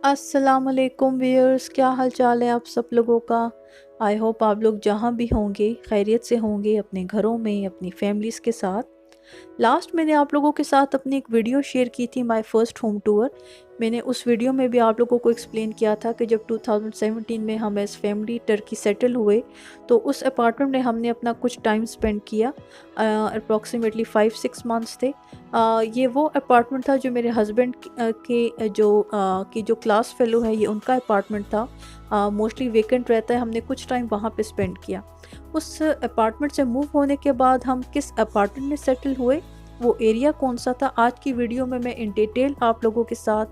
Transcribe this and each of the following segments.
अस्सलामुअलैकुम व्यूअर्स, क्या हाल चाल है आप सब लोगों का। आई होप आप लोग जहाँ भी होंगे खैरियत से होंगे, अपने घरों में अपनी फैमिलीज़ के साथ। लास्ट मैंने आप लोगों के साथ अपनी एक वीडियो शेयर की थी, माय फर्स्ट होम टूर। मैंने उस वीडियो में भी आप लोगों को एक्सप्लेन किया था कि जब 2017 में हम एज फैमिली टर्की सेटल हुए तो उस अपार्टमेंट में हमने अपना कुछ टाइम स्पेंड किया। अप्रॉक्सीमेटली 5-6 मंथ्स थे। ये वो अपार्टमेंट था जो मेरे हस्बैंड की जो क्लास फेलो है, ये उनका अपार्टमेंट था। मोस्टली वेकेंट रहता है, हमने कुछ टाइम वहाँ पे स्पेंड किया। उस अपार्टमेंट से मूव होने के बाद हम किस अपार्टमेंट में सेटल हुए, वो एरिया कौन सा था, आज की वीडियो में मैं इन डिटेल आप लोगों के साथ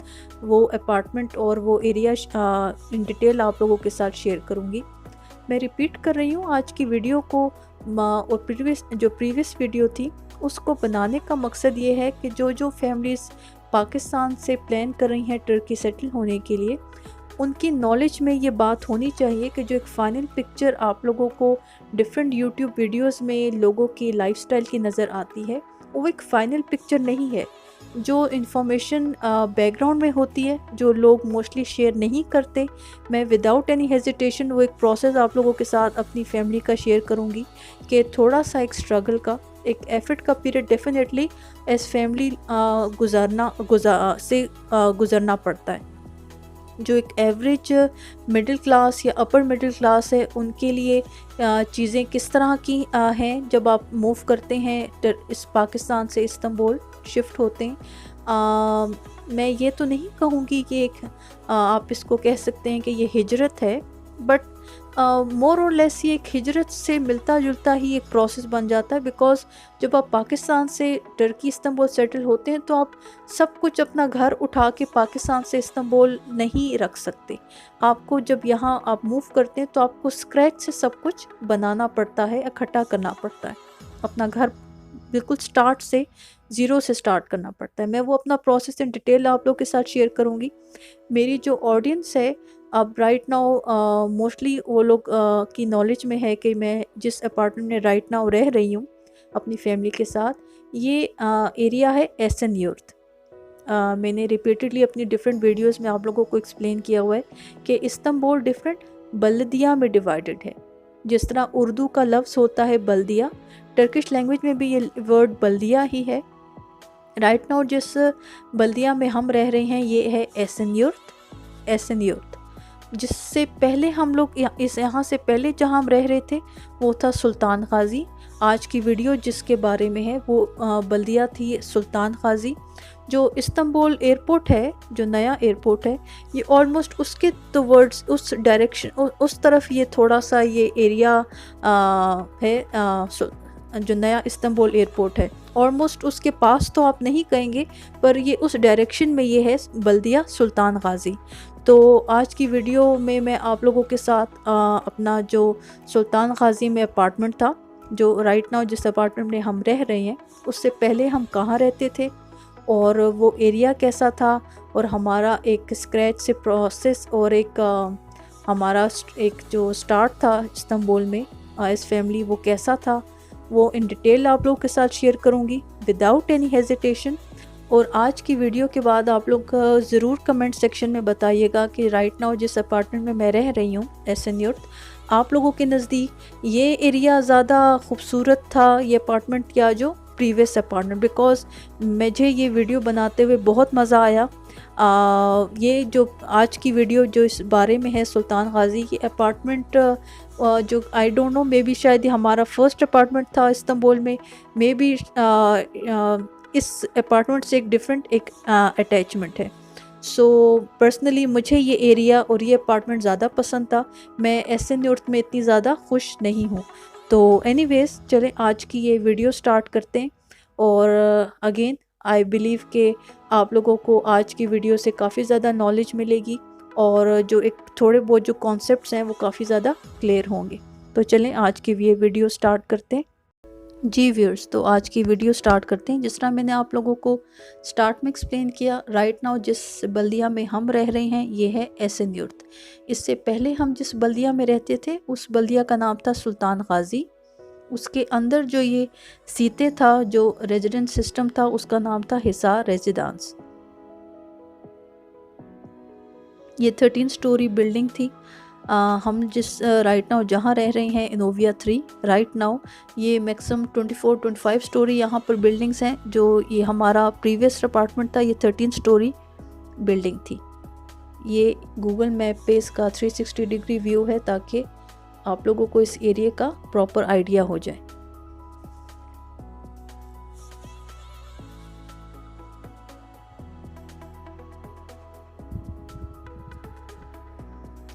वो अपार्टमेंट और वो एरिया इन डिटेल आप लोगों के साथ शेयर करूँगी। मैं रिपीट कर रही हूँ आज की वीडियो को। और प्रीवियस वीडियो थी उसको बनाने का मकसद ये है कि जो फैमिलीज़ पाकिस्तान से प्लान कर रही हैं टर्की सेटल होने के लिए, उनकी नॉलेज में ये बात होनी चाहिए कि जो एक फ़ाइनल पिक्चर आप लोगों को डिफरेंट यूट्यूब वीडियोस में लोगों की लाइफस्टाइल की नज़र आती है, वो एक फ़ाइनल पिक्चर नहीं है। जो इन्फॉर्मेशन बैकग्राउंड में होती है, जो लोग मोस्टली शेयर नहीं करते, मैं विदाउट एनी हेजिटेशन वो एक प्रोसेस आप लोगों के साथ अपनी फैमिली का शेयर करूँगी कि थोड़ा सा एक स्ट्रगल का, एक एफर्ट का पीरियड डेफिनेटली एज फैमिली गुजरना पड़ता है। जो एक एवरेज मिडिल क्लास या अपर मिडिल क्लास है, उनके लिए चीज़ें किस तरह की हैं जब आप मूव करते हैं इस पाकिस्तान से इस्तांबुल शिफ्ट होते हैं। मैं ये तो नहीं कहूँगी कि एक आप इसको कह सकते हैं कि ये हिजरत है, बट मोर और लेस ये एक हिजरत से मिलता जुलता ही एक प्रोसेस बन जाता है। बिकॉज़ जब आप पाकिस्तान से टर्की इस्तांबुल सेटल होते हैं तो आप सब कुछ अपना घर उठा के पाकिस्तान से इस्तांबुल नहीं रख सकते। आपको जब यहाँ आप मूव करते हैं तो आपको स्क्रैच से सब कुछ बनाना पड़ता है, इकट्ठा करना पड़ता है। अपना घर बिल्कुल स्टार्ट से, ज़ीरो से स्टार्ट करना पड़ता है। मैं वो अपना प्रोसेस इन डिटेल आप लोग के साथ शेयर करूँगी। मेरी जो ऑडियंस है अब राइट नाउ मोस्टली वो लोग की नॉलेज में है कि मैं जिस अपार्टमेंट में राइट नाउ रह रही हूँ अपनी फैमिली के साथ, ये एरिया है एसन यूर्थ। मैंने रिपीटेडली अपनी डिफरेंट वीडियोस में आप लोगों को एक्सप्लेन किया हुआ है कि इस्तांबुल डिफरेंट बल्दिया में डिवाइडेड है। जिस तरह उर्दू का लफ्ज़ होता है बल्दिया, टर्किश लैंग्वेज में भी ये वर्ड बल्दिया ही है। राइट नाउ जिस बल्दिया में हम रह रहे हैं ये है एसन यूर्थ। जिससे पहले हम लोग यहाँ से पहले जहाँ हम रह रहे थे वो था सुल्तान गाजी। आज की वीडियो जिसके बारे में है वो बल्दिया थी सुल्तान गाजी। जो इस्तांबुल एयरपोर्ट है, जो नया एयरपोर्ट है, ये ऑलमोस्ट उसके टुवर्ड्स उस डायरेक्शन उस तरफ ये थोड़ा सा ये एरिया है। जो नया इस्तांबुल एयरपोर्ट है ऑलमोस्ट उसके पास तो आप नहीं कहेंगे, पर ये उस डायरेक्शन में ये है बल्दिया सुल्तान गाजी। तो आज की वीडियो में मैं आप लोगों के साथ अपना जो सुल्तान गाजी में अपार्टमेंट था, जो राइट नाउ जिस अपार्टमेंट में हम रह रहे हैं, उससे पहले हम कहाँ रहते थे और वो एरिया कैसा था, और हमारा एक स्क्रैच से प्रोसेस और एक हमारा एक जो स्टार्ट था इस्तांबुल में एज फैमिली, वो कैसा था, वो इन डिटेल आप लोगों के साथ शेयर करूँगी विदाउट एनी हेजिटेशन। और आज की वीडियो के बाद आप लोग ज़रूर कमेंट सेक्शन में बताइएगा कि राइट नाउ जिस अपार्टमेंट में मैं रह रही हूँ एसन यूर्थ, आप लोगों के नज़दीक ये एरिया ज़्यादा खूबसूरत था, ये अपार्टमेंट, या जो प्रीवियस अपार्टमेंट। बिकॉज़ मुझे ये वीडियो बनाते हुए बहुत मज़ा आया। ये जो आज की वीडियो जो इस बारे में है सुल्तान गाजी की अपार्टमेंट, जो I don't know, may be शायद ये हमारा फर्स्ट अपार्टमेंट था इस्तांबुल में, मे बी इस अपार्टमेंट से एक डिफरेंट एक अटैचमेंट है। सो पर्सनली मुझे ये एरिया और ये अपार्टमेंट ज़्यादा पसंद था। मैं एसन यूर्थ में इतनी ज़्यादा खुश नहीं हूँ। तो एनीवेज चलें आज की ये वीडियो स्टार्ट करते हैं। और अगेन आई बिलीव कि आप लोगों को आज की वीडियो से काफ़ी ज़्यादा नॉलेज मिलेगी और जो एक थोड़े बहुत जो कॉन्सेप्ट्स हैं वो काफ़ी ज़्यादा क्लियर होंगे। तो चलें आज की ये वीडियो स्टार्ट करते हैं। जी व्यूअर्स, तो आज की वीडियो स्टार्ट करते हैं। जिस तरह मैंने आप लोगों को स्टार्ट में एक्सप्लेन किया, राइट नाउ जिस बल्दिया में हम रह रहे हैं ये है एसन यूर्थ। इससे पहले हम जिस बल्दिया में रहते थे उस बल्दिया का नाम था सुल्तान गाजी। उसके अंदर जो ये सीते था, जो रेजिडेंट सिस्टम था, उसका नाम था हिसार रेजिडेंस। ये 13 स्टोरी बिल्डिंग थी। हम जिस राइट नाउ जहाँ रह रहे हैं इनोविया 3 राइट नाउ, ये मैक्सिमम 24-25 स्टोरी यहाँ पर बिल्डिंग्स हैं। जो ये हमारा प्रीवियस अपार्टमेंट था ये 13 स्टोरी बिल्डिंग थी। ये गूगल मैप पे इसका 360 डिग्री व्यू है ताकि आप लोगों को इस एरिया का प्रॉपर आइडिया हो जाए।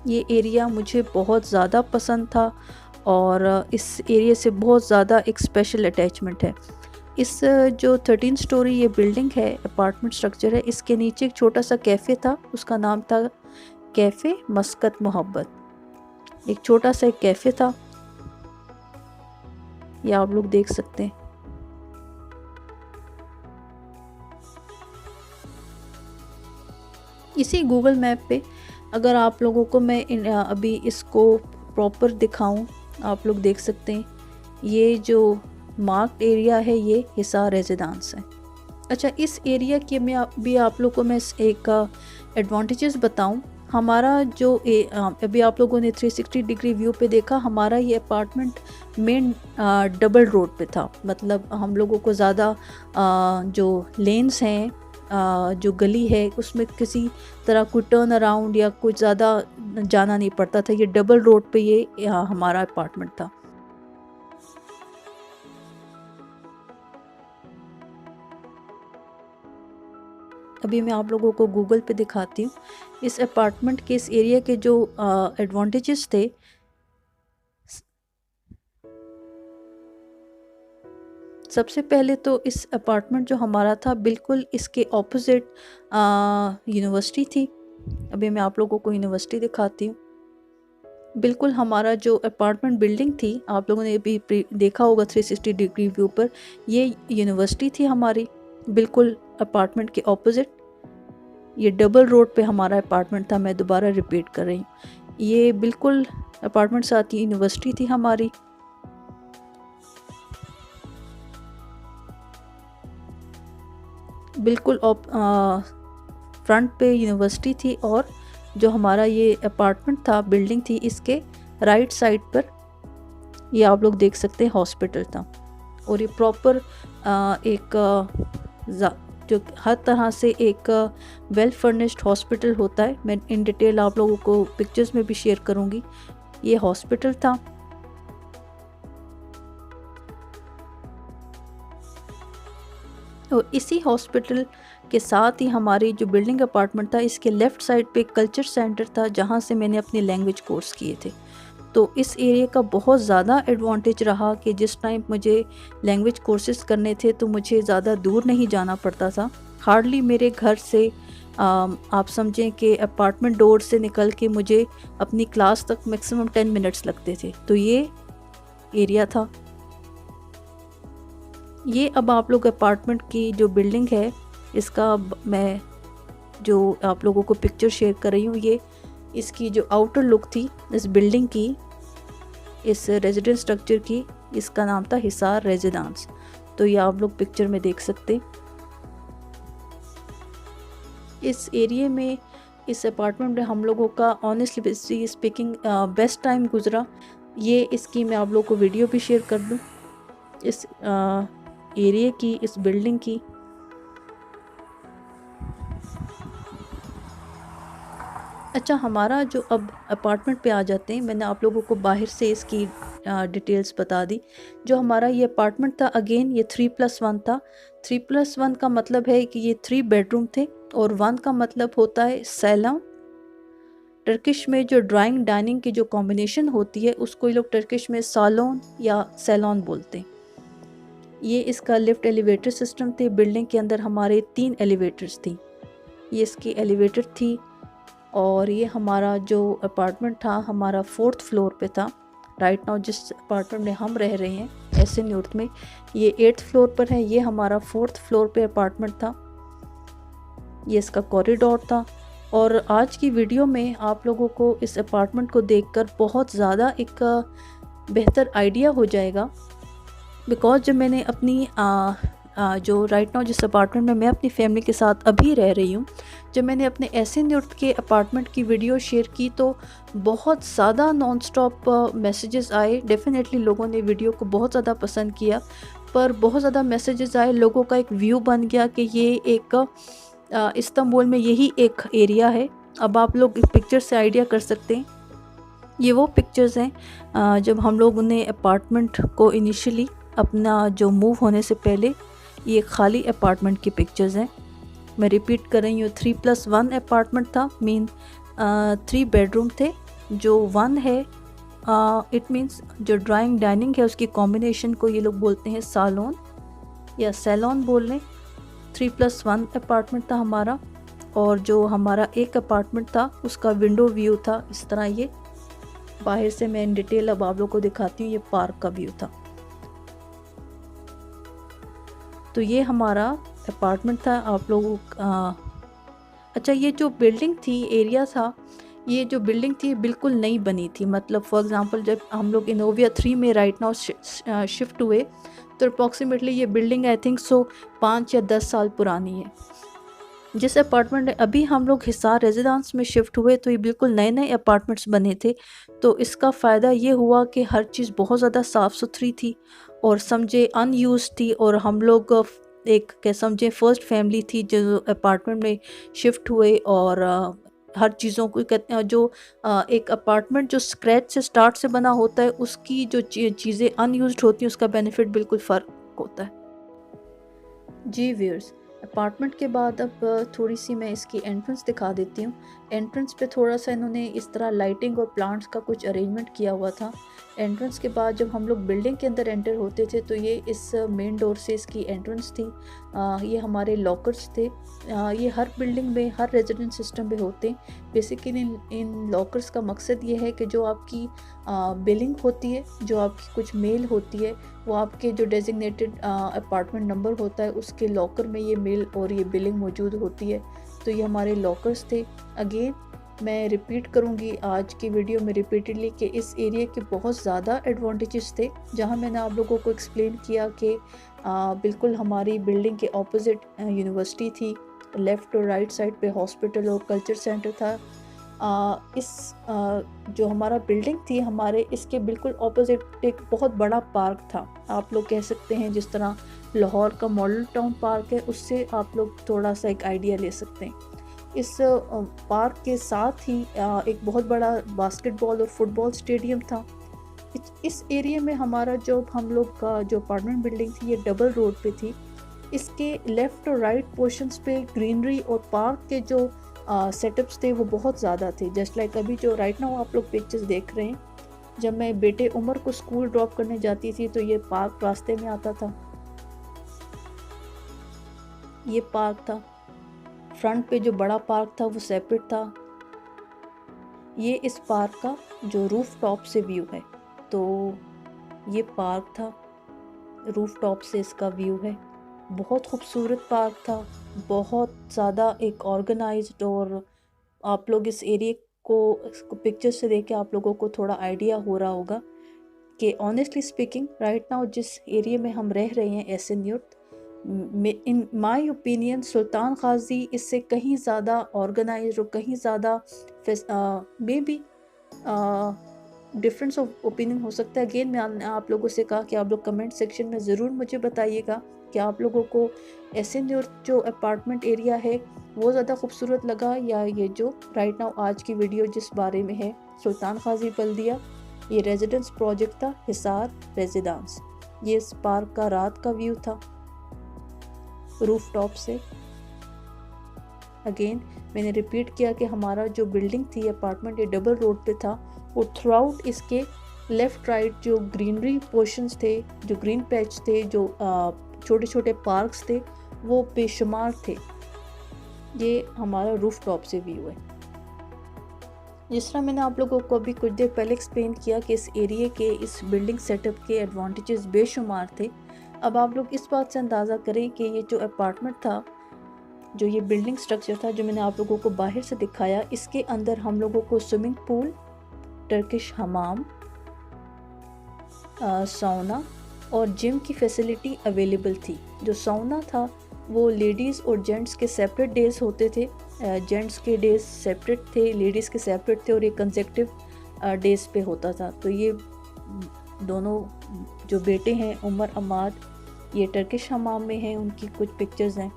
ये एरिया मुझे बहुत ज़्यादा पसंद था और इस एरिया से बहुत ज़्यादा एक स्पेशल अटैचमेंट है। इस जो 13 स्टोरी ये बिल्डिंग है, अपार्टमेंट स्ट्रक्चर है, इसके नीचे एक छोटा सा कैफ़े था, उसका नाम था कैफ़े मस्कत मोहब्बत। एक छोटा सा एक कैफ़े था, ये आप लोग देख सकते हैं। इसी गूगल मैप पे अगर आप लोगों को मैं अभी इसको प्रॉपर दिखाऊं, आप लोग देख सकते हैं ये जो मार्क्ड एरिया है ये हिसार रेजिडेंस है। अच्छा, इस एरिया के में भी आप लोग को मैं एक एडवांटेजेस बताऊं। हमारा जो अभी आप लोगों ने 360 डिग्री व्यू पे देखा, हमारा ये अपार्टमेंट मेन डबल रोड पे था। मतलब हम लोगों को ज़्यादा जो लेन्स हैं, जो गली है उसमें किसी तरह कोई टर्न अराउंड या कुछ ज़्यादा जाना नहीं पड़ता था। ये डबल रोड पे ये हमारा अपार्टमेंट था। अभी मैं आप लोगों को गूगल पे दिखाती हूँ इस अपार्टमेंट के, इस एरिया के जो एडवांटेजेस थे। सबसे पहले तो इस अपार्टमेंट जो हमारा था बिल्कुल इसके ऑपोजिट यूनिवर्सिटी थी। अभी मैं आप लोगों को यूनिवर्सिटी दिखाती हूँ। बिल्कुल हमारा जो अपार्टमेंट बिल्डिंग थी, आप लोगों ने भी देखा होगा 360 डिग्री व्यू पर, ये यूनिवर्सिटी थी हमारी बिल्कुल अपार्टमेंट के ऑपोजिट। ये डबल रोड पे हमारा अपार्टमेंट था, मैं दोबारा रिपीट कर रही हूँ। ये बिल्कुल अपार्टमेंट साथ ही यूनिवर्सिटी थी हमारी। बिल्कुल फ्रंट पे यूनिवर्सिटी थी और जो हमारा ये अपार्टमेंट था, बिल्डिंग थी, इसके राइट साइड पर ये आप लोग देख सकते हैं हॉस्पिटल था। और ये प्रॉपर एक जो हर तरह से एक वेल फर्निश्ड हॉस्पिटल होता है। मैं इन डिटेल आप लोगों को पिक्चर्स में भी शेयर करूँगी। ये हॉस्पिटल था। और इसी हॉस्पिटल के साथ ही हमारी जो बिल्डिंग अपार्टमेंट था, इसके लेफ़्ट साइड पे कल्चर सेंटर था जहाँ से मैंने अपने लैंग्वेज कोर्स किए थे। तो इस एरिया का बहुत ज़्यादा एडवांटेज रहा कि जिस टाइम मुझे लैंग्वेज कोर्सेज़ करने थे तो मुझे ज़्यादा दूर नहीं जाना पड़ता था। हार्डली मेरे घर से आप समझें कि अपार्टमेंट डोर से निकल के मुझे अपनी क्लास तक मैक्सिमम 10 मिनट्स लगते थे। तो ये एरिया था। ये अब आप लोग अपार्टमेंट की जो बिल्डिंग है, इसका मैं जो आप लोगों को पिक्चर शेयर कर रही हूँ, ये इसकी जो आउटर लुक थी इस बिल्डिंग की, इस रेजिडेंस स्ट्रक्चर की, इसका नाम था हिसार रेजिडेंस। तो ये आप लोग पिक्चर में देख सकते। इस एरिया में, इस अपार्टमेंट में हम लोगों का ऑनेस्टली स्पीकिंग बेस्ट टाइम गुजरा। ये इसकी मैं आप लोगों को वीडियो भी शेयर कर दूँ इस एरिया की, इस बिल्डिंग की। अच्छा, हमारा जो अब अपार्टमेंट पे आ जाते हैं, मैंने आप लोगों को बाहर से इसकी डिटेल्स बता दी। जो हमारा ये अपार्टमेंट था, अगेन ये 3+1 था। 3+1 का मतलब है कि ये 3 बेडरूम थे और 1 का मतलब होता है सैलून। टर्किश में जो ड्राइंग डाइनिंग की जो कॉम्बिनेशन होती है उसको ये लोग टर्किश में सालोन या सैलून बोलते हैं। ये इसका लिफ्ट एलिवेटर सिस्टम थे। बिल्डिंग के अंदर हमारे 3 एलिवेटर्स थी। ये इसकी एलिवेटर थी। और ये हमारा जो अपार्टमेंट था हमारा 4th फ्लोर पे था। राइट नाउ जिस अपार्टमेंट में हम रह रहे हैं एसएन न्यूर्थ में, ये 8th फ्लोर पर है। ये हमारा 4th फ्लोर पे अपार्टमेंट था। ये इसका कॉरिडोर था। और आज की वीडियो में आप लोगों को इस अपार्टमेंट को देखकर बहुत ज़्यादा एक बेहतर आइडिया हो जाएगा। बिकॉज जब मैंने अपनी जो राइट नाउ जिस अपार्टमेंट में मैं अपनी फैमिली के साथ अभी रह रही हूँ, जब मैंने अपने एहसन न्यूर्त के अपार्टमेंट की वीडियो शेयर की तो बहुत ज़्यादा नॉन स्टॉप मैसेजेस आए। डेफिनेटली लोगों ने वीडियो को बहुत ज़्यादा पसंद किया, पर बहुत ज़्यादा मैसेजेस आए, लोगों का एक व्यू बन गया कि ये एक इस्तांबुल में यही एक एरिया है। अब आप लोग पिक्चर से आइडिया कर सकते हैं, ये वो पिक्चर्स हैं जब हम लोगों ने अपार्टमेंट को इनिशियली अपना जो मूव होने से पहले, ये खाली अपार्टमेंट की पिक्चर्स हैं। मैं रिपीट कर रही हूँ, 3+1 अपार्टमेंट था, मीन 3 बेडरूम थे। जो 1 है इट मीन्स जो ड्राइंग डाइनिंग है उसकी कॉम्बिनेशन को ये लोग बोलते हैं सालोन या सैलॉन बोल लें। 3+1 अपार्टमेंट था हमारा, और जो हमारा एक अपार्टमेंट था उसका विंडो व्यू था इस तरह। ये बाहर से मैं इन डिटेल अब आप लोगों को दिखाती हूँ, ये पार्क का व्यू था। तो ये हमारा अपार्टमेंट था आप लोगों का। अच्छा, ये जो बिल्डिंग थी, एरिया था, ये जो बिल्डिंग थी बिल्कुल नई बनी थी। मतलब फॉर एग्जांपल जब हम लोग इनोविया 3 में राइट नाउ शिफ्ट हुए तो अप्रॉक्सीमेटली ये बिल्डिंग आई थिंक सो 5 या 10 साल पुरानी है। जिस अपार्टमेंट में अभी हम लोग हिसार रेजिडेंस में शिफ्ट हुए तो ये बिल्कुल नए नए अपार्टमेंट्स बने थे। तो इसका फ़ायदा ये हुआ कि हर चीज़ बहुत ज़्यादा साफ़ सुथरी थी और समझे अनयूज थी, और हम लोग एक क्या समझे फर्स्ट फैमिली थी जो अपार्टमेंट में शिफ्ट हुए। और हर चीज़ों को कहते हैं जो एक अपार्टमेंट जो स्क्रैच से स्टार्ट से बना होता है उसकी जो चीज़ें अनयूज्ड होती हैं उसका बेनिफिट बिल्कुल फ़र्क होता है। जी व्यूअर्स, अपार्टमेंट के बाद अब थोड़ी सी मैं इसकी एंट्रेंस दिखा देती हूँ। एंट्रेंस पे थोड़ा सा इन्होंने इस तरह लाइटिंग और प्लांट्स का कुछ अरेंजमेंट किया हुआ था। एंट्रेंस के बाद जब हम लोग बिल्डिंग के अंदर एंटर होते थे तो ये इस मेन डोर से इसकी एंट्रेंस थी। ये हमारे लॉकर्स थे। ये हर बिल्डिंग में, हर रेजिडेंट सिस्टम में होते हैं। बेसिकली इन लॉकर्स का मकसद ये है कि जो आपकी बिलिंग होती है, जो आपकी कुछ मेल होती है, वो आपके जो डेजिग्नेटेड अपार्टमेंट नंबर होता है उसके लॉकर में ये मेल और ये बिलिंग मौजूद होती है। तो ये हमारे लॉकर्स थे। अगेन मैं रिपीट करूँगी आज की वीडियो में रिपीटेडली कि इस एरिया के बहुत ज़्यादा एडवांटेजेस थे। जहाँ मैंने आप लोगों को एक्सप्लेन किया कि बिल्कुल हमारी बिल्डिंग के ऑपोजिट यूनिवर्सिटी थी, लेफ़्ट और राइट साइड पे हॉस्पिटल और कल्चर सेंटर था। जो हमारा बिल्डिंग थी हमारे, इसके बिल्कुल ऑपोजिट एक बहुत बड़ा पार्क था। आप लोग कह सकते हैं जिस तरह लाहौर का मॉडल टाउन पार्क है, उससे आप लोग थोड़ा सा एक आइडिया ले सकते हैं। इस पार्क के साथ ही एक बहुत बड़ा बास्केटबॉल और फुटबॉल स्टेडियम था। इस एरिया में हमारा जो हम लोग का जो अपार्टमेंट बिल्डिंग थी ये डबल रोड पे थी। इसके लेफ़्ट और राइट पोर्शंस पे ग्रीनरी और पार्क के जो सेटअप्स थे वो बहुत ज़्यादा थे। जस्ट लाइक अभी जो राइट नाउ आप लोग पिक्चर्स देख रहे हैं, जब मैं बेटे उमर को स्कूल ड्रॉप करने जाती थी तो ये पार्क रास्ते में आता था। ये पार्क था, फ्रंट पे जो बड़ा पार्क था वो सेपरेट था। ये इस पार्क का जो रूफ टॉप से व्यू है, तो ये पार्क था, रूफ टॉप से इसका व्यू है। बहुत खूबसूरत पार्क था, बहुत ज़्यादा एक ऑर्गेनाइज्ड, और आप लोग इस एरिया को पिक्चर से देख के आप लोगों को थोड़ा आइडिया हो रहा होगा कि ऑनेस्टली स्पीकिंग राइट नाउ जिस एरिया में हम रह रहे हैं एहसन न्यूर्त, इन माय ओपिनियन सुल्तान गाजी इससे कहीं ज़्यादा ऑर्गेनाइज्ड और कहीं ज़्यादा may be difference of opinion हो सकता है। अगेन मैं आप लोगों से कहा कि आप लोग कमेंट सेक्शन में ज़रूर मुझे बताइएगा कि आप लोगों को एहसन न्यूर्त जो अपार्टमेंट एरिया है वो ज़्यादा खूबसूरत लगा, या ये जो राइट नाउ आज की वीडियो जिस बारे में है सुल्तान गाजी बल्दिया, ये रेजिडेंस प्रोजेक्ट था हिसार रेजिडेंस। ये इस पार्क का रात का व्यू था रूफ टॉप से। अगेन मैंने रिपीट किया कि हमारा जो बिल्डिंग थी अपार्टमेंट ये डबल रोड पे था, और थ्रू आउट इसके लेफ़्ट राइट जो ग्रीनरी पोर्शंस थे, जो ग्रीन पैच थे, जो छोटे छोटे पार्क्स थे, वो बेशुमार थे। ये हमारा रूफ टॉप से व्यू है। जिस तरह मैंने आप लोगों को अभी कुछ देर पहले एक्सप्लेन किया कि इस एरिया के, इस बिल्डिंग सेटअप के एडवांटेजेस बेशुमार थे। अब आप लोग इस बात से अंदाज़ा करें कि ये जो अपार्टमेंट था, जो ये बिल्डिंग स्ट्रक्चर था जो मैंने आप लोगों को बाहर से दिखाया, इसके अंदर हम लोगों को स्विमिंग पूल, टर्किश हमाम, सौना, और जिम की फैसिलिटी अवेलेबल थी। जो साउना था वो लेडीज़ और जेंट्स के सेपरेट डेज़ होते थे। जेंट्स के डेज़ सेपरेट थे, लेडीज़ के सेपरेट थे, और ये कंसेक्टिव डेज़ पे होता था। तो ये दोनों जो बेटे हैं उमर अमाद, ये टर्किश हमाम में हैं, उनकी कुछ पिक्चर्स हैं।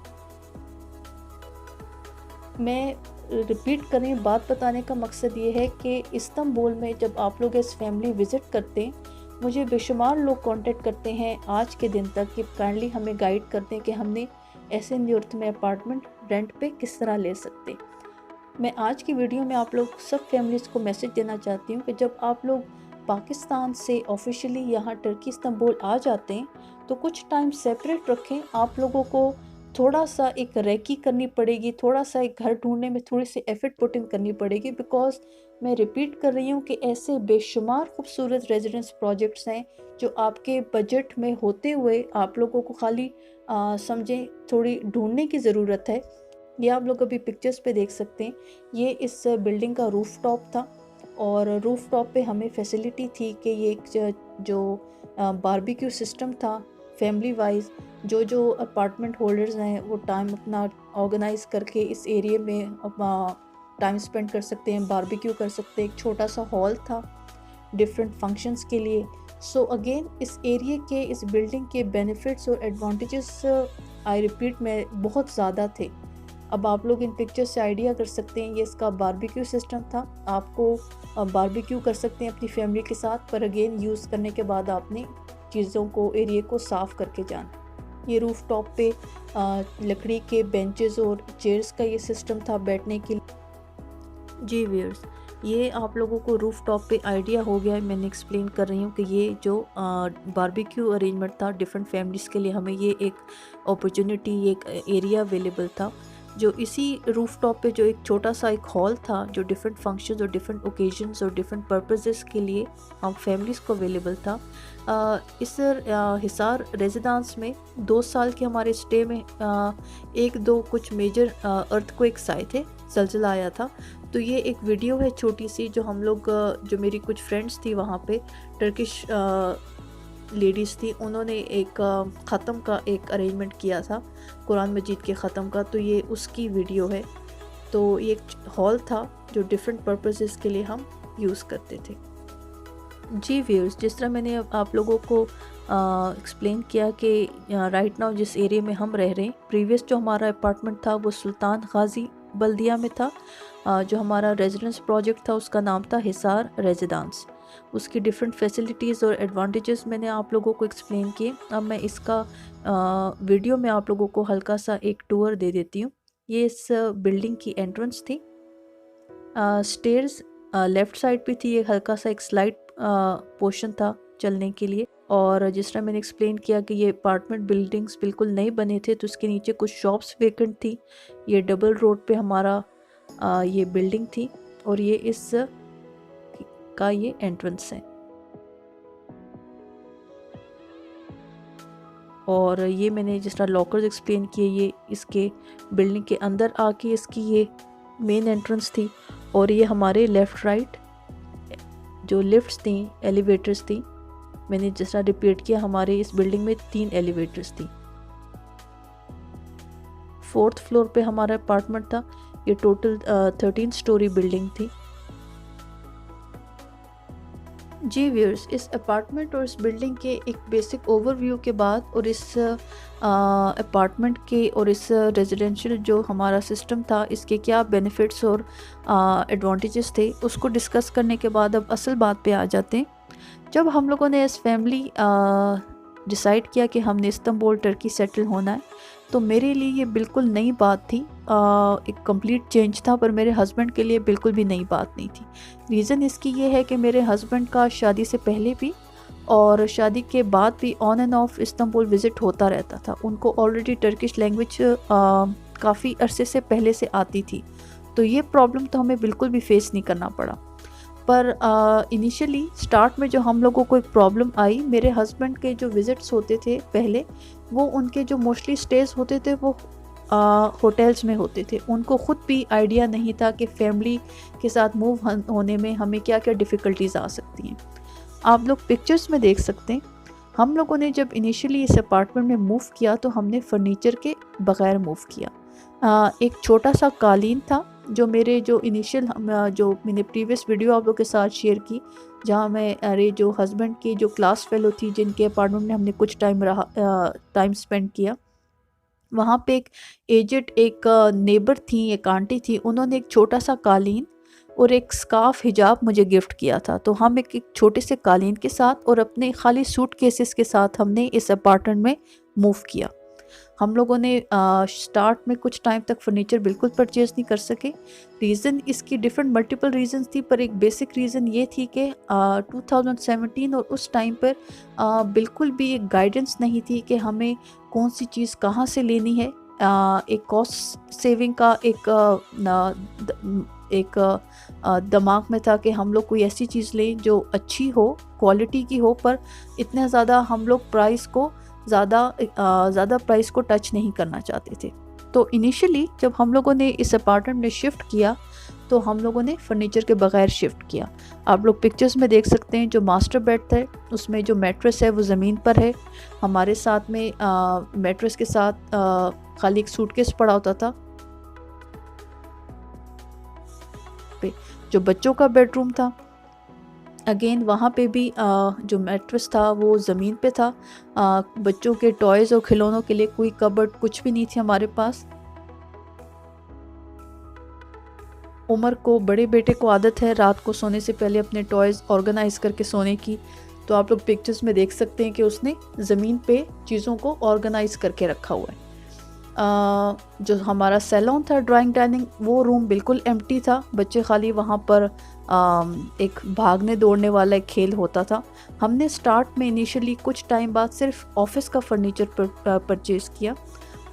मैं रिपीट करें, बात बताने का मकसद ये है कि इस्तांबुल में जब आप लोग इस फैमिली विज़िट करते हैं, मुझे बेशुमार लोग कांटेक्ट करते हैं आज के दिन तक कि काइंडली हमें गाइड करते हैं कि हमने ऐसे न्यूयॉर्क में अपार्टमेंट रेंट पे किस तरह ले सकते। मैं आज की वीडियो में आप लोग सब फैमिलीज़ को मैसेज देना चाहती हूँ कि जब आप लोग पाकिस्तान से ऑफिशियली यहाँ टर्की इस्तांबुल आ जाते हैं तो कुछ टाइम सेपरेट रखें। आप लोगों को थोड़ा सा एक रेकी करनी पड़ेगी, थोड़ा सा एक घर ढूंढने में थोड़ी सी एफर्ट पुट इन करनी पड़ेगी, बिकॉज मैं रिपीट कर रही हूँ कि ऐसे बेशुमार खूबसूरत रेजिडेंस प्रोजेक्ट्स हैं जो आपके बजट में होते हुए आप लोगों को खाली समझें थोड़ी ढूंढने की ज़रूरत है। ये आप लोग अभी पिक्चर्स पे देख सकते हैं। ये इस बिल्डिंग का रूफ टॉप था, और रूफ टॉप पे हमें फैसिलिटी थी कि ये एक जो बारबेक्यू सिस्टम था फैमिली वाइज, जो अपार्टमेंट होल्डर्स हैं वो टाइम अपना ऑर्गेनाइज करके इस एरिया में टाइम स्पेंड कर सकते हैं, बारबेक्यू कर सकते हैं। एक छोटा सा हॉल था डिफरेंट फंक्शंस के लिए। सो अगेन इस एरिया के, इस बिल्डिंग के बेनिफिट्स और एडवांटेजेस आई रिपीट में बहुत ज़्यादा थे। अब आप लोग इन पिक्चर से आइडिया कर सकते हैं, ये इसका बारबेक्यू सिस्टम था। आपको बारबेक्यू कर सकते हैं अपनी फैमिली के साथ, पर अगेन यूज़ करने के बाद आपने चीज़ों को, एरिया को साफ़ करके जाना। ये रूफ टॉप पे लकड़ी के बेंचेस और चेयर्स का ये सिस्टम था बैठने के लिए। जी व्यूअर्स, ये आप लोगों को रूफ टॉप पे आइडिया हो गया है। मैंने एक्सप्लेन कर रही हूँ कि ये जो बारबेक्यू अरेंजमेंट था डिफरेंट फैमिलीज़ के लिए, हमें ये एक अपॉर्चुनिटी, एक एरिया अवेलेबल था। जो इसी रूफ टॉप पे जो एक छोटा सा एक हॉल था जो डिफरेंट फंक्शंस और डिफरेंट ओकेजन्स और डिफरेंट पर्पसेस के लिए हम फैमिलीज़ को अवेलेबल था। इस हिसार रेजिडेंस में 2 साल के हमारे स्टे में एक दो कुछ मेजर अर्थक्वेक्स आए थे, ज़लज़ला आया था। तो ये एक वीडियो है छोटी सी जो हम लोग, जो मेरी कुछ फ्रेंड्स थी वहाँ पे, टर्किश लेडीज़ थी, उन्होंने एक ख़त्म का एक अरेंजमेंट किया था कुरान मजीद के ख़त्म का, तो ये उसकी वीडियो है। तो ये एक हॉल था जो डिफरेंट पर्पसेस के लिए हम यूज़ करते थे। जी व्यूअर्स, जिस तरह मैंने आप लोगों को एक्सप्लेन किया कि राइट नाउ जिस एरिया में हम रह रहे हैं, प्रीवियस जो हमारा अपार्टमेंट था वो सुल्तान गाजी बल्दिया में था। जो हमारा रेजिडेंस प्रोजेक्ट था उसका नाम था हिसार रेजिडेंस। उसकी डिफरेंट फैसिलिटीज़ और एडवांटेजेस मैंने आप लोगों को एक्सप्लेन किए। अब मैं इसका वीडियो में आप लोगों को हल्का सा एक टूर दे देती हूँ। ये इस बिल्डिंग की एंट्रेंस थी। स्टेयर्स लेफ़्ट साइड पे थी, एक हल्का सा एक स्लाइड पोर्शन था चलने के लिए। और जिस तरह मैंने एक्सप्लेन किया कि ये अपार्टमेंट बिल्डिंग्स बिल्कुल नए बने थे, तो उसके नीचे कुछ शॉप्स वेकेंट थी। ये डबल रोड पे हमारा ये बिल्डिंग थी, और ये इस का ये एंट्रेंस है। और ये मैंने जिस तरह लॉकर्स एक्सप्लेन किए, ये इसके बिल्डिंग के अंदर आके इसकी ये मेन एंट्रेंस थी। और ये हमारे लेफ़्ट राइट जो लिफ्ट्स थी, एलिवेटर्स थी, मैंने जिस तरह रिपीट किया, हमारे इस बिल्डिंग में 3 एलिवेटर्स थी। 4th फ्लोर पे हमारा अपार्टमेंट था। ये टोटल 13 स्टोरी बिल्डिंग थी। जी व्यूअर्स, इस अपार्टमेंट और इस बिल्डिंग के एक बेसिक ओवरव्यू के बाद और इस अपार्टमेंट के और इस रेजिडेंशियल जो हमारा सिस्टम था, इसके क्या बेनिफिट्स और एडवांटेजेस थे, उसको डिस्कस करने के बाद अब असल बात पे आ जाते हैं। जब हम लोगों ने एज फैमिली डिसाइड किया कि हमने इस्तांबुल टर्की सेटल होना है, तो मेरे लिए ये बिल्कुल नई बात थी। एक कंप्लीट चेंज था, पर मेरे हस्बैंड के लिए बिल्कुल भी नई बात नहीं थी। रीज़न इसकी ये है कि मेरे हस्बैंड का शादी से पहले भी और शादी के बाद भी on end of Istanbul visit होता रहता था। उनको ऑलरेडी टर्किश लैंग्वेज काफ़ी अरसे से पहले से आती थी, तो ये प्रॉब्लम तो हमें बिल्कुल भी फेस नहीं करना पड़ा। पर इनिशियली स्टार्ट में जो हम लोगों को एक प्रॉब्लम आई, मेरे हस्बैंड के जो विज़िट्स होते थे पहले, वो उनके जो मोस्टली स्टेज होते थे वो होटल्स में होते थे। उनको ख़ुद भी आइडिया नहीं था कि फैमिली के साथ मूव होने में हमें क्या क्या डिफ़िकल्टीज़ आ सकती हैं। आप लोग पिक्चर्स में देख सकते हैं, हम लोगों ने जब इनिशियली इस अपार्टमेंट में मूव किया तो हमने फर्नीचर के बग़ैर मूव किया। एक छोटा सा कालीन था जो मेरे जो इनिशियल जो मैंने प्रीवियस वीडियो आप लोग के साथ शेयर की, जहाँ मैं अरे जो हस्बैंड की जो क्लास फेलो थी जिनके अपार्टमेंट में हमने कुछ टाइम स्पेंड किया, वहाँ पे एक एजेड एक नेबर थी, एक आंटी थी, उन्होंने एक छोटा सा कालीन और एक स्कार्फ हिजाब मुझे गिफ्ट किया था। तो हम एक छोटे से कालीन के साथ और अपने खाली सूटकेसेस के साथ हमने इस अपार्टमेंट में मूव किया। हम लोगों ने स्टार्ट में कुछ टाइम तक फर्नीचर बिल्कुल परचेज़ नहीं कर सके। रीज़न इसकी डिफरेंट मल्टीपल रीज़न्स थी, पर एक बेसिक रीज़न ये थी कि 2017 और उस टाइम पर बिल्कुल भी एक गाइडेंस नहीं थी कि हमें कौन सी चीज़ कहाँ से लेनी है। एक कॉस्ट सेविंग का दिमाग में था कि हम लोग कोई ऐसी चीज़ लें जो अच्छी हो, क्वालिटी की हो, पर इतना ज़्यादा हम लोग ज़्यादा प्राइस को टच नहीं करना चाहते थे। तो इनिशियली जब हम लोगों ने इस अपार्टमेंट में शिफ्ट किया तो हम लोगों ने फर्नीचर के बगैर शिफ्ट किया। आप लोग पिक्चर्स में देख सकते हैं जो मास्टर बेड है उसमें जो मैट्रेस है वो ज़मीन पर है। हमारे साथ में मैट्रेस के साथ खाली एक सूटकेस पड़ा होता था। जो बच्चों का बेडरूम था, अगेन वहाँ पे भी जो मैट्रेस था वो ज़मीन पे था। बच्चों के टॉयज़ और खिलौनों के लिए कोई कबर्ड कुछ भी नहीं थी हमारे पास। उमर को, बड़े बेटे को आदत है रात को सोने से पहले अपने टॉयज़ ऑर्गेनाइज़ करके सोने की। तो आप लोग पिक्चर्स में देख सकते हैं कि उसने ज़मीन पे चीज़ों को ऑर्गेनाइज़ करके रखा हुआ है। जो हमारा सैलून था, ड्राइंग डाइनिंग, वो रूम बिल्कुल एम्प्टी था। बच्चे खाली वहाँ पर एक भागने दौड़ने वाला एक खेल होता था। हमने स्टार्ट में इनिशियली कुछ टाइम बाद सिर्फ ऑफिस का फर्नीचर परचेज़ किया।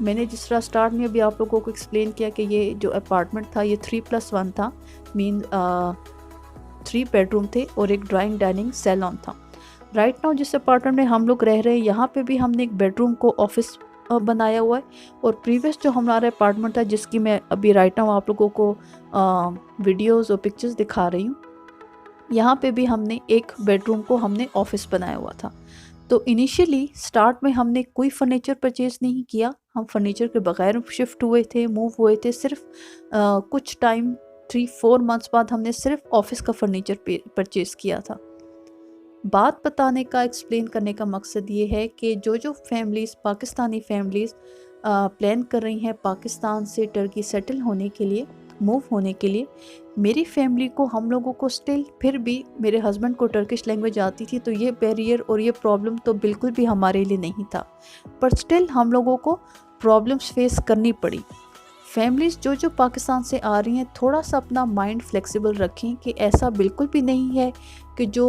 मैंने जिस तरह स्टार्ट में अभी आप लोगों को एक्सप्लेन किया कि ये जो अपार्टमेंट था ये 3+1 था, मीन 3 बेडरूम थे और एक ड्राइंग डाइनिंग सैलून था। राइट नाउ जिस अपार्टमेंट में हम लोग रह रहे हैं यहाँ पे भी हमने एक बेडरूम को ऑफिस बनाया हुआ है। और प्रीवियस जो हमारा अपार्टमेंट था जिसकी मैं अभी राइट नाउ आप लोगों को वीडियोस और पिक्चर्स दिखा रही हूँ, यहाँ पे भी हमने एक बेडरूम को हमने ऑफिस बनाया हुआ था। तो इनिशियली स्टार्ट में हमने कोई फर्नीचर परचेज़ नहीं किया, हम फर्नीचर के बगैर शिफ्ट हुए थे, मूव हुए थे। सिर्फ कुछ टाइम 3-4 मंथ्स बाद हमने सिर्फ ऑफिस का फर्नीचर परचेज़ किया था। बात बताने का, एक्सप्लेन करने का मकसद ये है कि जो फैमिलीज़, पाकिस्तानी फैमिलीज़ प्लान कर रही हैं पाकिस्तान से टर्की सेटल होने के लिए, मूव होने के लिए, मेरी फैमिली को, हम लोगों को स्टिल फिर भी, मेरे हस्बैंड को टर्किश लैंग्वेज आती थी तो ये बैरियर और ये प्रॉब्लम तो बिल्कुल भी हमारे लिए नहीं था, पर स्टिल हम लोगों को प्रॉब्लम्स फेस करनी पड़ी। फैमिलीज़ जो पाकिस्तान से आ रही हैं, थोड़ा सा अपना माइंड फ्लेक्सिबल रखें कि ऐसा बिल्कुल भी नहीं है कि जो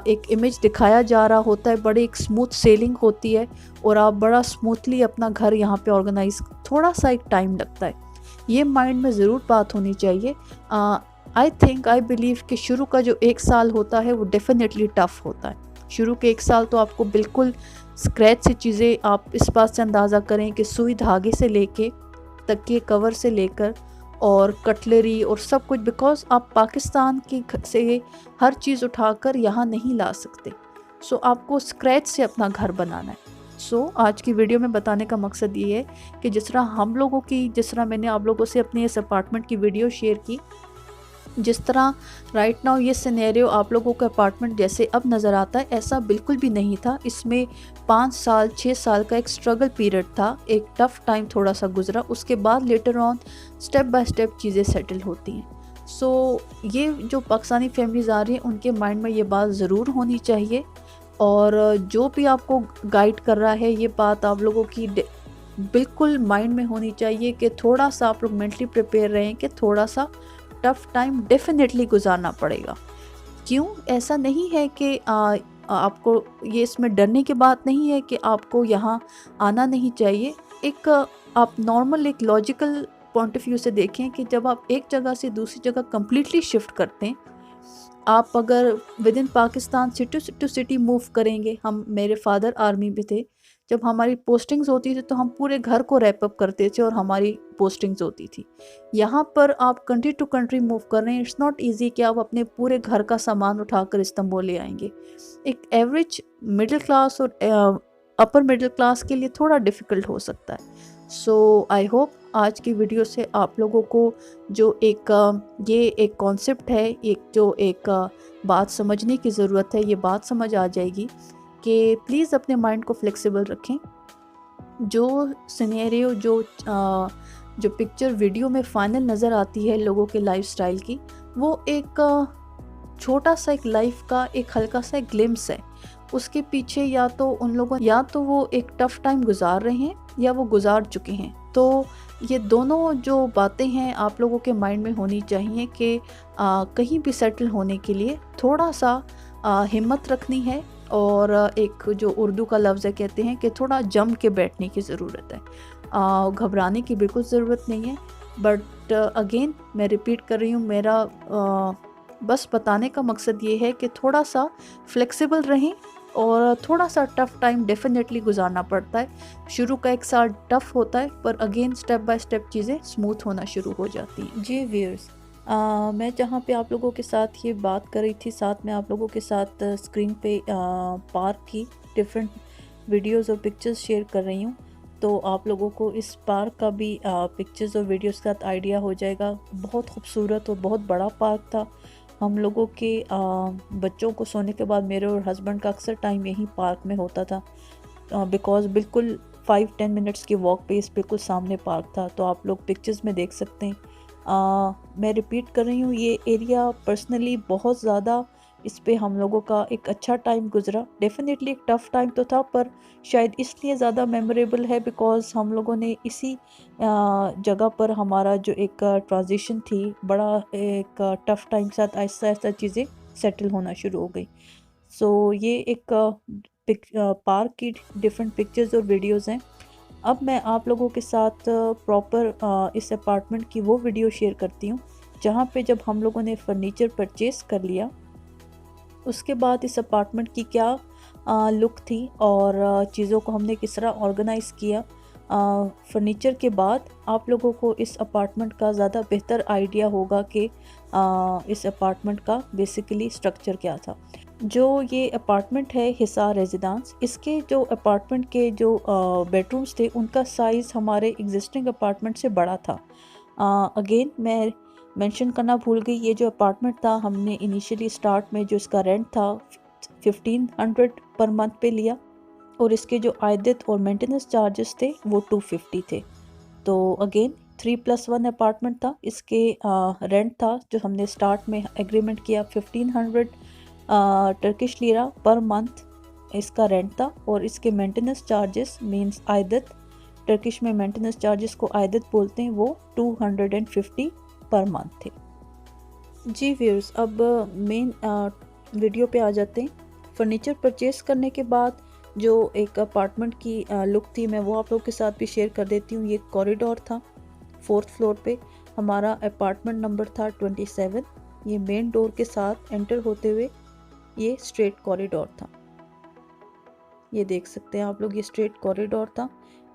एक इमेज दिखाया जा रहा होता है, बड़ी एक स्मूथ सेलिंग होती है और आप बड़ा स्मूथली अपना घर यहाँ पे ऑर्गेनाइज, थोड़ा सा एक टाइम लगता है। ये माइंड में ज़रूर बात होनी चाहिए। आई बिलीव कि शुरू का जो 1 साल होता है वो डेफिनेटली टफ़ होता है। शुरू के 1 साल तो आपको बिल्कुल स्क्रैच से चीज़ें, आप इस बात से अंदाज़ा करें कि सुई धागे से लेके तकिए कवर से लेकर और कटलरी और सब कुछ, बिकॉज़ आप पाकिस्तान की से हर चीज़ उठाकर यहाँ नहीं ला सकते। सो आपको स्क्रैच से अपना घर बनाना है। सो आज की वीडियो में बताने का मकसद ये है कि जिस तरह मैंने आप लोगों से अपने इस अपार्टमेंट की वीडियो शेयर की, जिस तरह राइट नाउ ये सिनेरियो आप लोगों का अपार्टमेंट जैसे अब नज़र आता है, ऐसा बिल्कुल भी नहीं था। इसमें 5 साल 6 साल का एक स्ट्रगल पीरियड था, एक टफ़ टाइम थोड़ा सा गुजरा, उसके बाद later on step by step चीज़ें सेटल होती हैं। सो ये जो पाकिस्तानी फैमिलीज़ आ रही हैं उनके माइंड में ये बात ज़रूर होनी चाहिए, और जो भी आपको गाइड कर रहा है ये बात आप लोगों की बिल्कुल माइंड में होनी चाहिए कि थोड़ा सा आप लोग मेंटली प्रिपेयर रहें कि थोड़ा सा टफ़ टाइम डेफिनेटली गुजारना पड़ेगा। क्यों? ऐसा नहीं है कि आपको ये, इसमें डरने की बात नहीं है कि आपको यहाँ आना नहीं चाहिए। एक आप नॉर्मल एक लॉजिकल पॉइंट ऑफ व्यू से देखें कि जब आप एक जगह से दूसरी जगह कम्प्लीटली शिफ्ट करते हैं, आप अगर within Pakistan city to city move करेंगे, मेरे फादर आर्मी में थे, जब हमारी पोस्टिंग्स होती थी तो हम पूरे घर को रैप अप करते थे और हमारी पोस्टिंग्स होती थी। यहाँ पर आप कंट्री टू कंट्री मूव कर रहे हैं, इट्स नॉट ईजी कि आप अपने पूरे घर का सामान उठाकर इस्तांबुल ले आएंगे। एक एवरेज मिडिल क्लास और अपर मिडिल क्लास के लिए थोड़ा डिफ़िकल्ट हो सकता है। सो आई होप आज की वीडियो से आप लोगों को जो ये एक कॉन्सेप्ट है, एक बात समझने की ज़रूरत है, ये बात समझ आ जाएगी कि प्लीज़ अपने माइंड को फ्लेक्सिबल रखें। जो सिनेरियो जो पिक्चर वीडियो में फाइनल नज़र आती है लोगों के लाइफस्टाइल की, वो एक छोटा सा एक लाइफ का एक हल्का सा एक ग्लिम्स है। उसके पीछे या तो वो एक टफ टाइम गुजार रहे हैं या वो गुजार चुके हैं। तो ये दोनों जो बातें हैं आप लोगों के माइंड में होनी चाहिए कि कहीं भी सेटल होने के लिए थोड़ा सा हिम्मत रखनी है, और एक जो उर्दू का लफ्ज़ है, कहते हैं कि थोड़ा जम के बैठने की ज़रूरत है। घबराने की बिल्कुल ज़रूरत नहीं है। बट अगेन मैं रिपीट कर रही हूँ, मेरा बस बताने का मकसद ये है कि थोड़ा सा फ्लेक्सिबल रहें, और थोड़ा सा टफ़ टाइम डेफिनेटली गुजारना पड़ता है। शुरू का एक साल टफ़ होता है, पर अगेन स्टेप बाय स्टेप चीज़ें स्मूथ होना शुरू हो जाती हैं। जी व्यूअर्स, मैं जहाँ पे आप लोगों के साथ ये बात कर रही थी, साथ में आप लोगों के साथ स्क्रीन पे पार्क की डिफरेंट वीडियोस और पिक्चर्स शेयर कर रही हूँ। तो आप लोगों को इस पार्क का भी पिक्चर्स और वीडियोस के साथ आइडिया हो जाएगा। बहुत खूबसूरत और बहुत बड़ा पार्क था। हम लोगों के बच्चों को सोने के बाद मेरे और हस्बैंड का अक्सर टाइम यहीं पार्क में होता था, बिकॉज़ बिल्कुल 5-10 मिनट्स की वॉक पे इस बिल्कुल सामने पार्क था। तो आप लोग पिक्चर्स में देख सकते हैं। मैं रिपीट कर रही हूँ, ये एरिया पर्सनली बहुत ज़्यादा, इस पे हम लोगों का एक अच्छा टाइम गुजरा। डेफिनेटली एक टफ़ टाइम तो था, पर शायद इसलिए ज़्यादा मेमोरेबल है बिकॉज़ हम लोगों ने इसी जगह पर हमारा जो एक ट्रांजिशन थी, बड़ा एक टफ़ टाइम के साथ आहिस्ता आहिस्ता चीज़ें सेटल होना शुरू हो गई। सो ये एक पार्क की डिफरेंट पिक्चर्स और वीडियोज़ हैं। अब मैं आप लोगों के साथ प्रॉपर इस अपार्टमेंट की वो वीडियो शेयर करती हूँ जहाँ पे जब हम लोगों ने फ़र्नीचर परचेज़ कर लिया, उसके बाद इस अपार्टमेंट की क्या लुक थी और चीज़ों को हमने किस तरह ऑर्गेनाइज़ किया। फ़र्नीचर के बाद आप लोगों को इस अपार्टमेंट का ज़्यादा बेहतर आइडिया होगा कि इस अपार्टमेंट का बेसिकली स्ट्रक्चर क्या था। जो ये अपार्टमेंट है हिसार रेजिडेंस, इसके जो अपार्टमेंट के जो बेडरूम्स थे उनका साइज़ हमारे एग्जिस्टिंग अपार्टमेंट से बड़ा था। अगेन मैं मेंशन करना भूल गई, ये जो अपार्टमेंट था हमने इनिशियली स्टार्ट में जो इसका रेंट था 1500 पर मंथ पे लिया, और इसके जो आयदत और मेंटेनेंस चार्जेस थे वो 250 थे। तो अगेन 3+1 अपार्टमेंट था। इसके रेंट था जो हमने स्टार्ट में एग्रीमेंट किया 1500 टर्किश लीरा पर मंथ इसका रेंट था, और इसके मेंटेनेंस चार्जेस मींस आयदत, टर्किश में मेंटेनेंस चार्जेस को आयदत बोलते हैं, वो 250 पर मंथ थे। जी व्यूअर्स, अब मेन वीडियो पे आ जाते हैं। फर्नीचर परचेस करने के बाद जो एक अपार्टमेंट की लुक थी, मैं वो आप लोग के साथ भी शेयर कर देती हूँ। ये कॉरिडोर था, 4th फ्लोर पे हमारा अपार्टमेंट नंबर था 27। ये मेन डोर के साथ एंटर होते हुए ये स्ट्रेट कॉरिडोर था। ये देख सकते हैं आप लोग, ये स्ट्रेट कॉरिडोर था।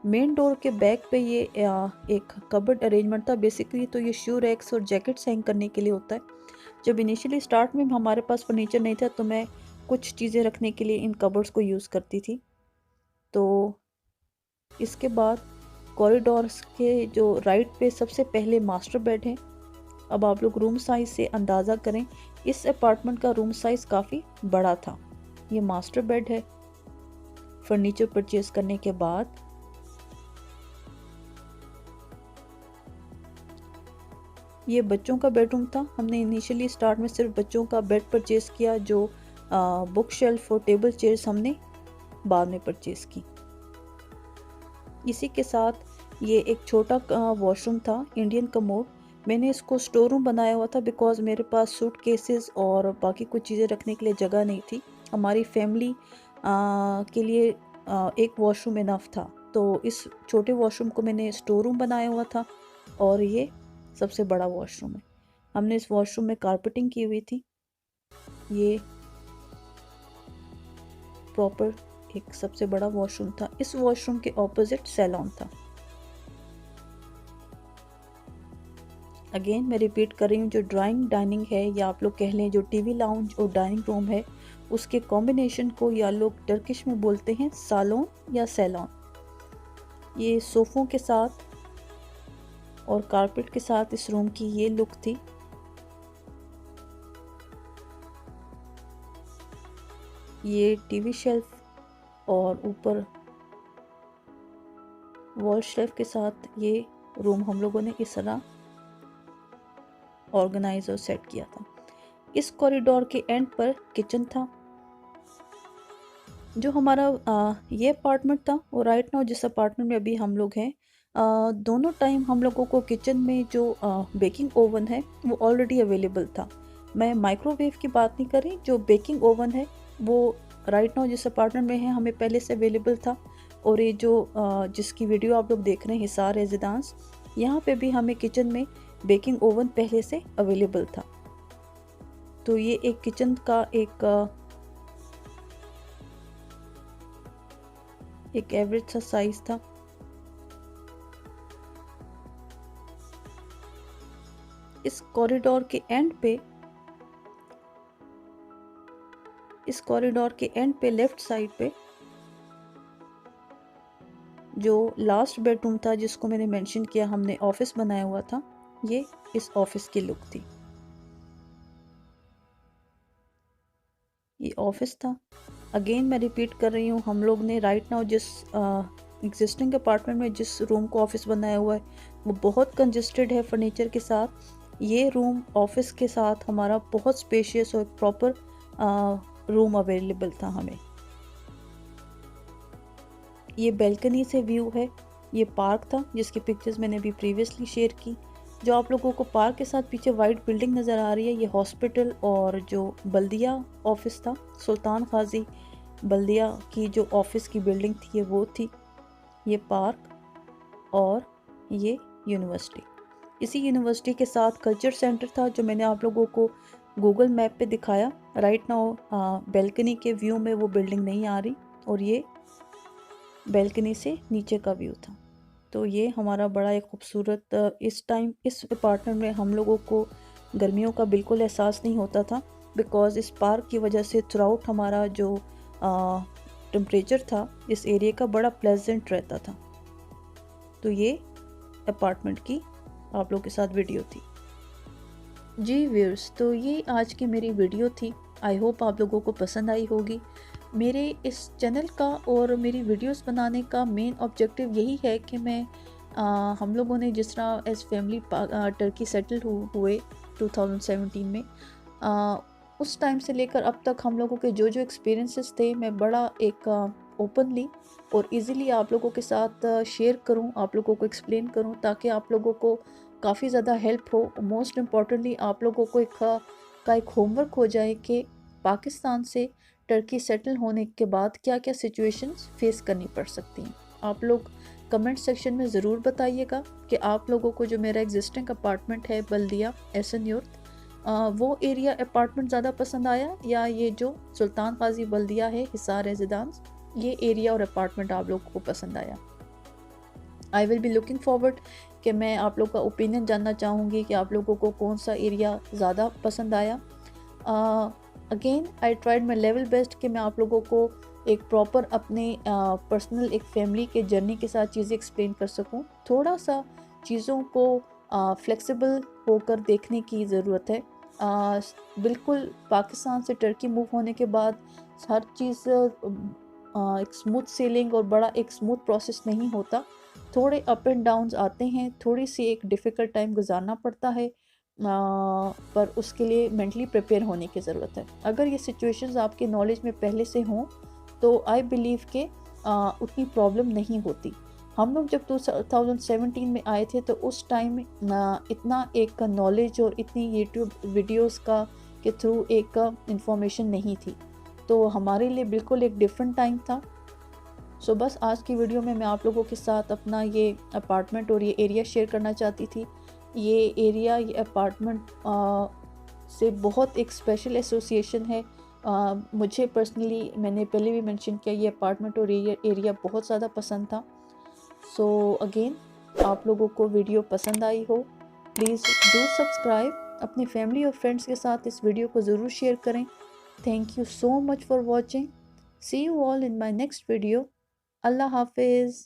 मेन डोर के बैक पे ये एक कबर्ड अरेंजमेंट था। बेसिकली तो ये शू रैक्स और जैकेट्स हैंग करने के लिए होता है। जब इनिशियली स्टार्ट में हमारे पास फर्नीचर नहीं था तो मैं कुछ चीज़ें रखने के लिए इन कबर्ड्स को यूज़ करती थी। तो इसके बाद कॉरिडोर्स के जो राइट पे सबसे पहले मास्टर बेड है। अब आप लोग रूम साइज़ से अंदाज़ा करें, इस अपार्टमेंट का रूम साइज़ काफ़ी बड़ा था। ये मास्टर बेड है। फर्नीचर परचेज करने के बाद ये बच्चों का बेडरूम था। हमने इनिशियली स्टार्ट में सिर्फ बच्चों का बेड परचेज़ किया, जो बुक शेल्फ और टेबल चेयर्स हमने बाद में परचेज़ की। इसी के साथ ये एक छोटा वॉशरूम था, इंडियन कमोड। मैंने इसको स्टोर रूम बनाया हुआ था बिकॉज़ मेरे पास सूट केसेस और बाकी कुछ चीज़ें रखने के लिए जगह नहीं थी। हमारी फैमिली के लिए एक वॉशरूम इनफ था, तो इस छोटे वॉशरूम को मैंने स्टोर रूम बनाया हुआ था, और ये सबसे बड़ा वॉशरूम है। हमने इस वॉशरूम में कारपेटिंग की हुई थी। ये प्रॉपर एक सबसे बड़ा वॉशरूम था। इस वॉशरूम के ऑपोजिट सैलून था। अगेन मैं रिपीट कर रही हूँ, जो ड्राइंग डाइनिंग है या आप लोग कह लें जो टीवी लाउंज और डाइनिंग रूम है, उसके कॉम्बिनेशन को या लोग टर्किश में बोलते हैं सालोन या सैलून। ये सोफ़ों के साथ और कारपेट के साथ इस रूम की ये लुक थी। ये टीवी शेल्फ और ऊपर वॉल शेल्फ के साथ ये रूम हम लोगों ने इस तरह ऑर्गेनाइज और सेट किया था। इस कॉरिडोर के एंड पर किचन था। जो हमारा ये अपार्टमेंट था और राइट नाउ जिस अपार्टमेंट में अभी हम लोग हैं, दोनों टाइम हम लोगों को किचन में जो बेकिंग ओवन है वो ऑलरेडी अवेलेबल था। मैं माइक्रोवेव की बात नहीं कर रही, जो बेकिंग ओवन है वो राइट नाउ जिस अपार्टमेंट में है हमें पहले से अवेलेबल था। और ये जो जिसकी वीडियो आप लोग देख रहे हैं हिसार रेजिडेंस, यहाँ पे भी हमें किचन में बेकिंग ओवन पहले से अवेलेबल था। तो ये एक किचन का एक एवरेज सा साइज था। इस कॉरिडोर के एंड पे लेफ्ट साइड पे जो लास्ट बेडरूम था जिसको मैंने मेंशन किया हमने ऑफिस बनाया हुआ था, ये इस ऑफिस की लुक थी। ये ऑफिस था। अगेन मैं रिपीट कर रही हूँ, हम लोग ने राइट नाउ जिस एग्जिस्टिंग अपार्टमेंट में जिस रूम को ऑफिस बनाया हुआ है वो बहुत कंजेस्टेड है फर्नीचर के साथ। ये रूम ऑफिस के साथ हमारा बहुत स्पेशियस और प्रॉपर रूम अवेलेबल था हमें। ये बैल्कनी से व्यू है। ये पार्क था जिसकी पिक्चर्स मैंने अभी प्रीवियसली शेयर की। जो आप लोगों को पार्क के साथ पीछे वाइट बिल्डिंग नज़र आ रही है, ये हॉस्पिटल और जो बल्दिया ऑफिस था, सुल्तान गाजी बल्दिया की जो ऑफिस की बिल्डिंग थी ये वो थी। ये पार्क और ये यूनिवर्सिटी। इसी यूनिवर्सिटी के साथ कल्चर सेंटर था जो मैंने आप लोगों को गूगल मैप पे दिखाया। राइट नाउ बैल्कनी के व्यू में वो बिल्डिंग नहीं आ रही और ये बैल्कनी से नीचे का व्यू था। तो ये हमारा बड़ा एक खूबसूरत, इस टाइम इस अपार्टमेंट में हम लोगों को गर्मियों का बिल्कुल एहसास नहीं होता था, बिकॉज़ इस पार्क की वजह से थ्रू आउट हमारा जो टेम्परेचर था इस एरिया का बड़ा प्लेजेंट रहता था। तो ये अपार्टमेंट की आप लोगों के साथ वीडियो थी। जी व्यूअर्स, तो ये आज की मेरी वीडियो थी। आई होप आप लोगों को पसंद आई होगी। मेरे इस चैनल का और मेरी वीडियोस बनाने का मेन ऑब्जेक्टिव यही है कि मैं हम लोगों ने जिस तरह एज फैमिली टर्की सेटल हुए 2017 में, उस टाइम से लेकर अब तक हम लोगों के जो जो एक्सपीरियंसेस थे मैं बड़ा एक ओपनली और इजीली आप लोगों के साथ शेयर करूं, आप लोगों को एक्सप्लेन करूं, ताकि आप लोगों को काफ़ी ज़्यादा हेल्प हो। मोस्ट इम्पॉर्टेंटली आप लोगों को एक होमवर्क हो जाए कि पाकिस्तान से टर्की सेटल होने के बाद क्या क्या सिचुएशंस फेस करनी पड़ सकती हैं। आप लोग कमेंट सेक्शन में ज़रूर बताइएगा कि आप लोगों को जो मेरा एग्जिस्टिंग अपार्टमेंट है बल्दिया एहसन यूर्त, वो एरिया अपार्टमेंट ज़्यादा पसंद आया या ये जो सुल्तान गाजी बल्दिया है हिसार रेजिडेंस, ये एरिया और अपार्टमेंट आप लोगों को पसंद आया। I will be looking forward कि मैं आप लोग का ओपिनियन जानना चाहूँगी कि आप लोगों को कौन सा एरिया ज़्यादा पसंद आया। Again I tried my level best कि मैं आप लोगों को एक प्रॉपर अपने पर्सनल एक फैमिली के जर्नी के साथ चीज़ें एक्सप्लेन कर सकूं। थोड़ा सा चीज़ों को फ्लेक्सिबल होकर देखने की ज़रूरत है। बिल्कुल पाकिस्तान से टर्की मूव होने के बाद हर चीज़ एक स्मूथ सेलिंग और बड़ा एक स्मूथ प्रोसेस नहीं होता। थोड़े अप एंड डाउन्स आते हैं, थोड़ी सी एक डिफ़िकल्ट टाइम गुजारना पड़ता है, पर उसके लिए मेंटली प्रिपेयर होने की ज़रूरत है। अगर ये सिचुएशंस आपके नॉलेज में पहले से हों तो आई बिलीव के उतनी प्रॉब्लम नहीं होती। हम लोग जब 2017 में आए थे तो उस टाइम इतना एक नॉलेज और इतनी यूट्यूब वीडियोस का के थ्रू एक इंफॉर्मेशन नहीं थी, तो हमारे लिए बिल्कुल एक डिफरेंट टाइम था। सो बस आज की वीडियो में मैं आप लोगों के साथ अपना ये अपार्टमेंट और ये एरिया शेयर करना चाहती थी। ये एरिया, ये अपार्टमेंट से बहुत एक स्पेशल एसोसिएशन है मुझे पर्सनली, मैंने पहले भी मेंशन किया, ये अपार्टमेंट और एरिया बहुत ज़्यादा पसंद था। सो अगेन, आप लोगों को वीडियो पसंद आई हो, प्लीज़ डू सब्सक्राइब। अपने फैमिली और फ्रेंड्स के साथ इस वीडियो को ज़रूर शेयर करें। Thank you so much for watching. See you all in my next video. Allah हाफिज़।